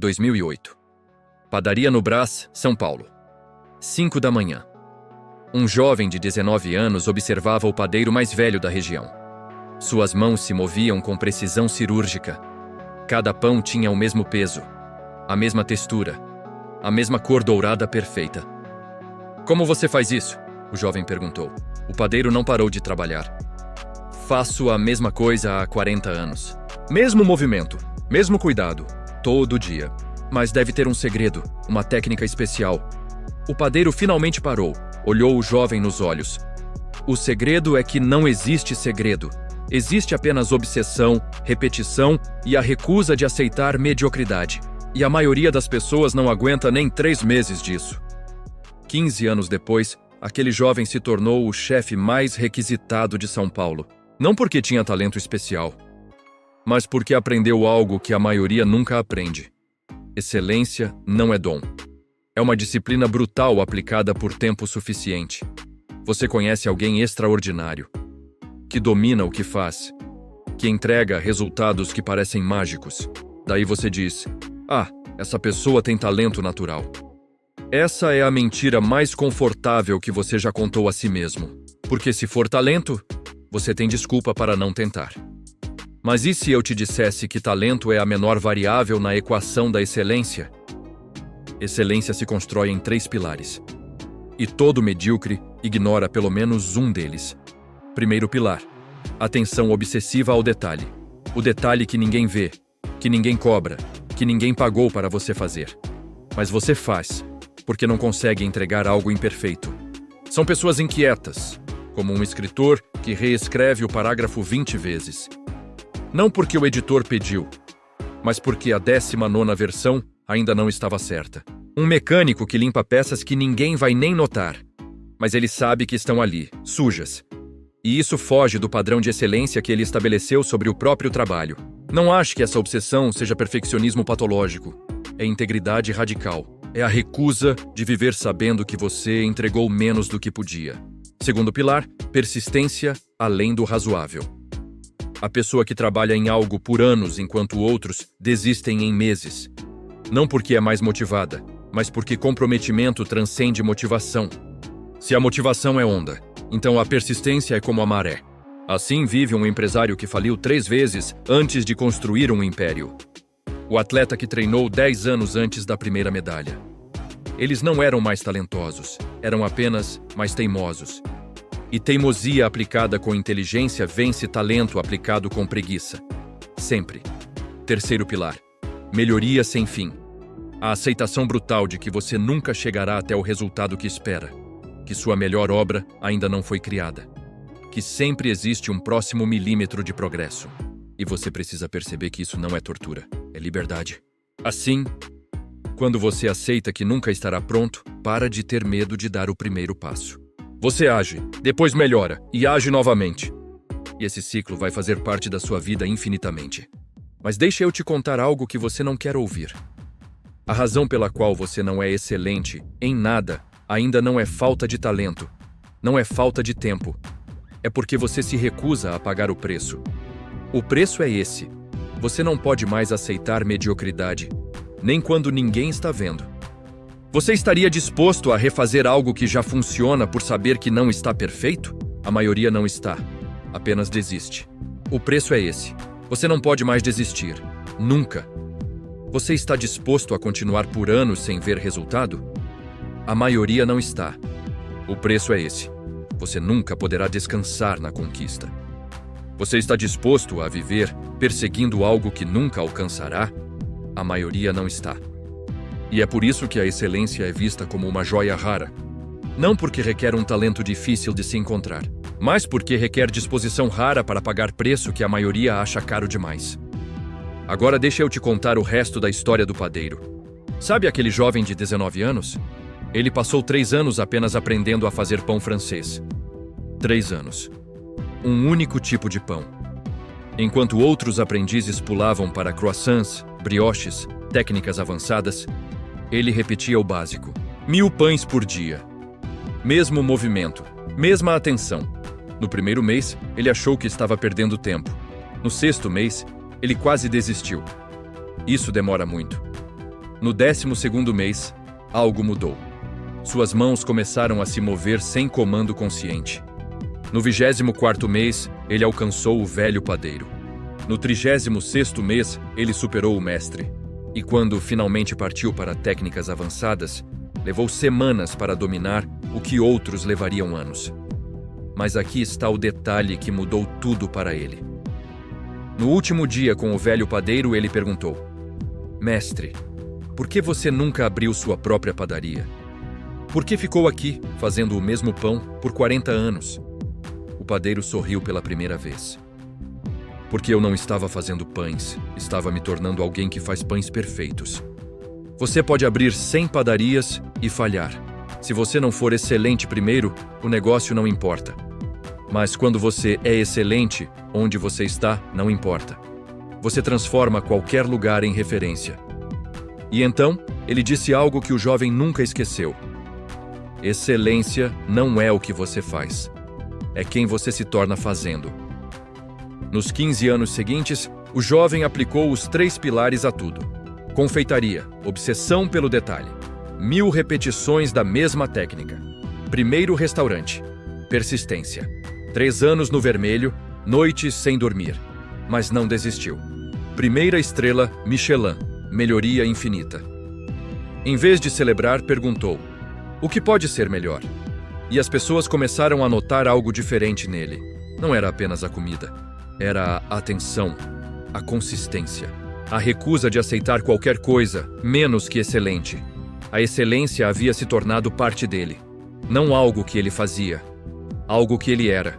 2008. Padaria no Brás, São Paulo. 5 da manhã. Um jovem de 19 anos observava o padeiro mais velho da região. Suas mãos se moviam com precisão cirúrgica. Cada pão tinha o mesmo peso, a mesma textura, a mesma cor dourada perfeita. "Como você faz isso?" o jovem perguntou. O padeiro não parou de trabalhar. "Faço a mesma coisa há 40 anos. Mesmo movimento, mesmo cuidado, todo dia. Mas deve ter um segredo, uma técnica especial." O padeiro finalmente parou, olhou o jovem nos olhos. "O segredo é que não existe segredo. Existe apenas obsessão, repetição e a recusa de aceitar mediocridade. E a maioria das pessoas não aguenta nem 3 meses disso." 15 anos depois, aquele jovem se tornou o chefe mais requisitado de São Paulo. Não porque tinha talento especial, mas porque aprendeu algo que a maioria nunca aprende. Excelência não é dom. É uma disciplina brutal aplicada por tempo suficiente. Você conhece alguém extraordinário, que domina o que faz, que entrega resultados que parecem mágicos. Daí você diz: "Ah, essa pessoa tem talento natural." Essa é a mentira mais confortável que você já contou a si mesmo. Porque se for talento, você tem desculpa para não tentar. Mas e se eu te dissesse que talento é a menor variável na equação da excelência? Excelência se constrói em 3 pilares. E todo medíocre ignora pelo menos um deles. Primeiro pilar: atenção obsessiva ao detalhe. O detalhe que ninguém vê, que ninguém cobra, que ninguém pagou para você fazer. Mas você faz, porque não consegue entregar algo imperfeito. São pessoas inquietas, como um escritor que reescreve o parágrafo 20 vezes. Não porque o editor pediu, mas porque a 19ª versão ainda não estava certa. Um mecânico que limpa peças que ninguém vai nem notar, mas ele sabe que estão ali, sujas. E isso foge do padrão de excelência que ele estabeleceu sobre o próprio trabalho. Não ache que essa obsessão seja perfeccionismo patológico. É integridade radical. É a recusa de viver sabendo que você entregou menos do que podia. Segundo pilar: persistência além do razoável. A pessoa que trabalha em algo por anos enquanto outros desistem em meses. Não porque é mais motivada, mas porque comprometimento transcende motivação. Se a motivação é onda, então a persistência é como a maré. Assim vive um empresário que faliu 3 vezes antes de construir um império. O atleta que treinou 10 anos antes da primeira medalha. Eles não eram mais talentosos, eram apenas mais teimosos. E teimosia aplicada com inteligência vence talento aplicado com preguiça. Sempre. Terceiro pilar: melhoria sem fim. A aceitação brutal de que você nunca chegará até o resultado que espera. Que sua melhor obra ainda não foi criada. Que sempre existe um próximo milímetro de progresso. E você precisa perceber que isso não é tortura, é liberdade. Assim, quando você aceita que nunca estará pronto, para de ter medo de dar o primeiro passo. Você age, depois melhora e age novamente. E esse ciclo vai fazer parte da sua vida infinitamente. Mas deixa eu te contar algo que você não quer ouvir. A razão pela qual você não é excelente em nada ainda não é falta de talento, não é falta de tempo. É porque você se recusa a pagar o preço. O preço é esse. Você não pode mais aceitar mediocridade, nem quando ninguém está vendo. Você estaria disposto a refazer algo que já funciona por saber que não está perfeito? A maioria não está. Apenas desiste. O preço é esse. Você não pode mais desistir. Nunca. Você está disposto a continuar por anos sem ver resultado? A maioria não está. O preço é esse. Você nunca poderá descansar na conquista. Você está disposto a viver perseguindo algo que nunca alcançará? A maioria não está. E é por isso que a excelência é vista como uma joia rara. Não porque requer um talento difícil de se encontrar, mas porque requer disposição rara para pagar preço que a maioria acha caro demais. Agora deixa eu te contar o resto da história do padeiro. Sabe aquele jovem de 19 anos? Ele passou 3 anos apenas aprendendo a fazer pão francês. 3 anos. Um único tipo de pão. Enquanto outros aprendizes pulavam para croissants, brioches, técnicas avançadas, ele repetia o básico. 1000 pães por dia. Mesmo movimento, mesma atenção. No primeiro mês, ele achou que estava perdendo tempo. No 6º mês, ele quase desistiu. Isso demora muito. No 12º mês, algo mudou. Suas mãos começaram a se mover sem comando consciente. No 24º mês, ele alcançou o velho padeiro. No 36º mês, ele superou o mestre. E quando finalmente partiu para técnicas avançadas, levou semanas para dominar o que outros levariam anos. Mas aqui está o detalhe que mudou tudo para ele. No último dia com o velho padeiro, ele perguntou: Mestre, por que você nunca abriu sua própria padaria? Por que ficou aqui, fazendo o mesmo pão, por 40 anos? O padeiro sorriu pela primeira vez. Porque eu não estava fazendo pães, estava me tornando alguém que faz pães perfeitos. Você pode abrir 100 padarias e falhar. Se você não for excelente primeiro, o negócio não importa. Mas quando você é excelente, onde você está, não importa. Você transforma qualquer lugar em referência. E então, ele disse algo que o jovem nunca esqueceu. Excelência não é o que você faz. É quem você se torna fazendo. Nos 15 anos seguintes, o jovem aplicou os 3 pilares a tudo. Confeitaria, obsessão pelo detalhe. 1000 repetições da mesma técnica. Primeiro restaurante, persistência. 3 anos no vermelho, noites sem dormir. Mas não desistiu. Primeira estrela, Michelin, melhoria infinita. Em vez de celebrar, perguntou: o que pode ser melhor? E as pessoas começaram a notar algo diferente nele. Não era apenas a comida. Era a atenção, a consistência, a recusa de aceitar qualquer coisa, menos que excelente. A excelência havia se tornado parte dele. Não algo que ele fazia, algo que ele era.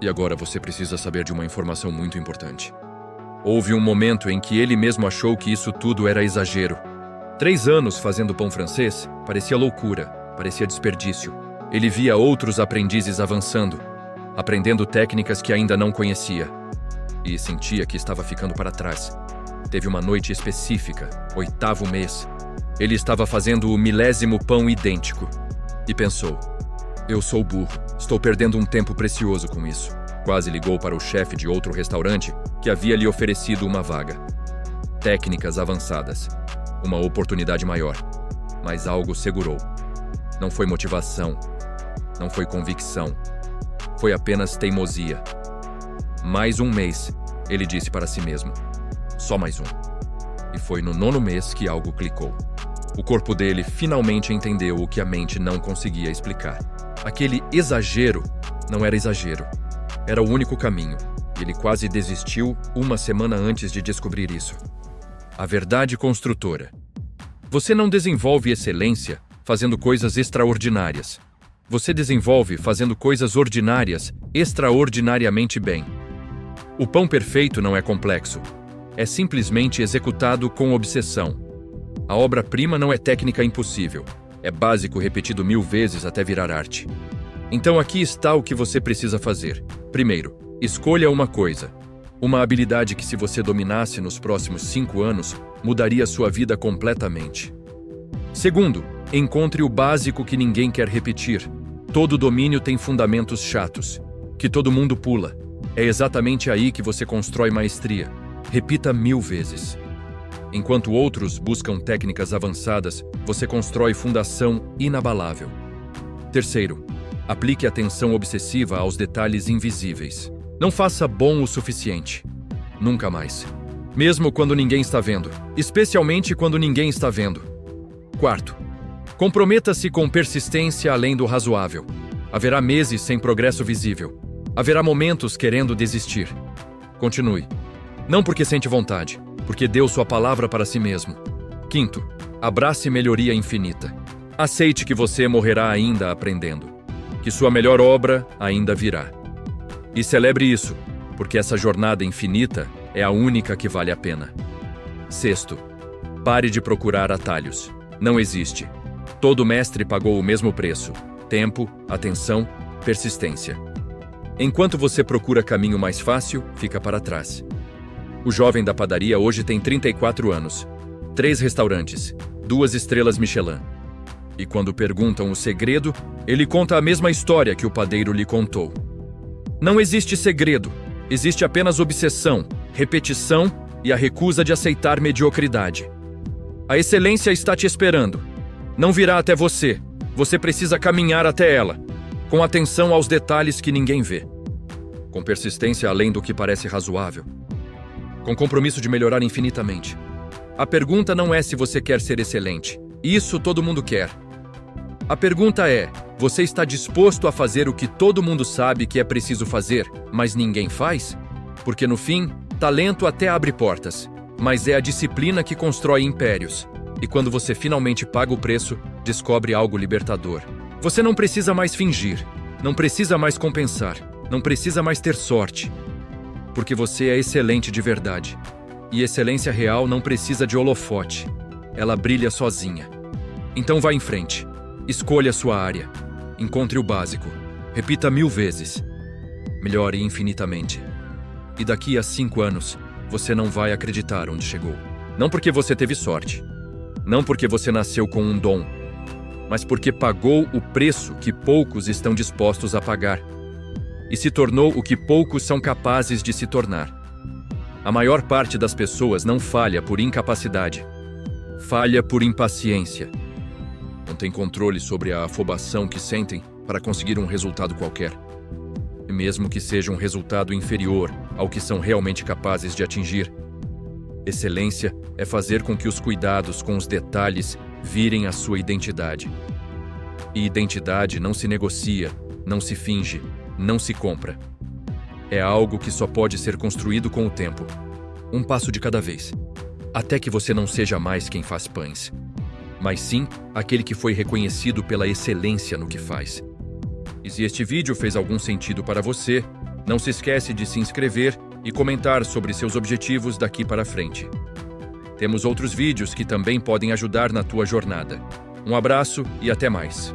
E agora você precisa saber de uma informação muito importante. Houve um momento em que ele mesmo achou que isso tudo era exagero. 3 anos fazendo pão francês parecia loucura, parecia desperdício. Ele via outros aprendizes avançando, aprendendo técnicas que ainda não conhecia. E sentia que estava ficando para trás. Teve uma noite específica, 8º mês. Ele estava fazendo o 1000º pão idêntico. E pensou: eu sou burro, estou perdendo um tempo precioso com isso. Quase ligou para o chefe de outro restaurante que havia lhe oferecido uma vaga. Técnicas avançadas. Uma oportunidade maior. Mas algo segurou. Não foi motivação. Não foi convicção. Foi apenas teimosia. Mais um mês, ele disse para si mesmo. Só mais um. E foi no 9º mês que algo clicou. O corpo dele finalmente entendeu o que a mente não conseguia explicar. Aquele exagero não era exagero. Era o único caminho. Ele quase desistiu uma semana antes de descobrir isso. A verdade construtora. Você não desenvolve excelência fazendo coisas extraordinárias. Você desenvolve fazendo coisas ordinárias extraordinariamente bem. O pão perfeito não é complexo. É simplesmente executado com obsessão. A obra-prima não é técnica impossível. É básico repetido 1000 vezes até virar arte. Então aqui está o que você precisa fazer. Primeiro, escolha uma coisa. Uma habilidade que, se você dominasse nos próximos 5 anos, mudaria sua vida completamente. Segundo, encontre o básico que ninguém quer repetir. Todo domínio tem fundamentos chatos, que todo mundo pula. É exatamente aí que você constrói maestria. Repita 1000 vezes. Enquanto outros buscam técnicas avançadas, você constrói fundação inabalável. Terceiro, aplique atenção obsessiva aos detalhes invisíveis. Não faça bom o suficiente. Nunca mais. Mesmo quando ninguém está vendo. Especialmente quando ninguém está vendo. Quarto, comprometa-se com persistência além do razoável. Haverá meses sem progresso visível. Haverá momentos querendo desistir. Continue. Não porque sente vontade, porque deu sua palavra para si mesmo. Quinto, abrace melhoria infinita. Aceite que você morrerá ainda aprendendo. Que sua melhor obra ainda virá. E celebre isso, porque essa jornada infinita é a única que vale a pena. Sexto, pare de procurar atalhos. Não existe. Todo mestre pagou o mesmo preço: tempo, atenção, persistência. Enquanto você procura caminho mais fácil, fica para trás. O jovem da padaria hoje tem 34 anos, 3 restaurantes, 2 estrelas Michelin. E quando perguntam o segredo, ele conta a mesma história que o padeiro lhe contou. Não existe segredo, existe apenas obsessão, repetição e a recusa de aceitar mediocridade. A excelência está te esperando. Não virá até você. Você precisa caminhar até ela, com atenção aos detalhes que ninguém vê. Com persistência além do que parece razoável. Com compromisso de melhorar infinitamente. A pergunta não é se você quer ser excelente. Isso todo mundo quer. A pergunta é, você está disposto a fazer o que todo mundo sabe que é preciso fazer, mas ninguém faz? Porque no fim, talento até abre portas, mas é a disciplina que constrói impérios. E quando você finalmente paga o preço, descobre algo libertador. Você não precisa mais fingir, não precisa mais compensar, não precisa mais ter sorte. Porque você é excelente de verdade. E excelência real não precisa de holofote. Ela brilha sozinha. Então vá em frente. Escolha sua área. Encontre o básico. Repita 1000 vezes. Melhore infinitamente. E daqui a 5 anos, você não vai acreditar onde chegou. Não porque você teve sorte. Não porque você nasceu com um dom. Mas porque pagou o preço que poucos estão dispostos a pagar. E se tornou o que poucos são capazes de se tornar. A maior parte das pessoas não falha por incapacidade. Falha por impaciência. Não tem controle sobre a afobação que sentem para conseguir um resultado qualquer. E mesmo que seja um resultado inferior ao que são realmente capazes de atingir. Excelência é fazer com que os cuidados com os detalhes virem a sua identidade. E identidade não se negocia, não se finge, não se compra. É algo que só pode ser construído com o tempo. Um passo de cada vez. Até que você não seja mais quem faz pães, mas sim aquele que foi reconhecido pela excelência no que faz. E se este vídeo fez algum sentido para você, não se esquece de se inscrever e comentar sobre seus objetivos daqui para frente. Temos outros vídeos que também podem ajudar na tua jornada. Um abraço e até mais.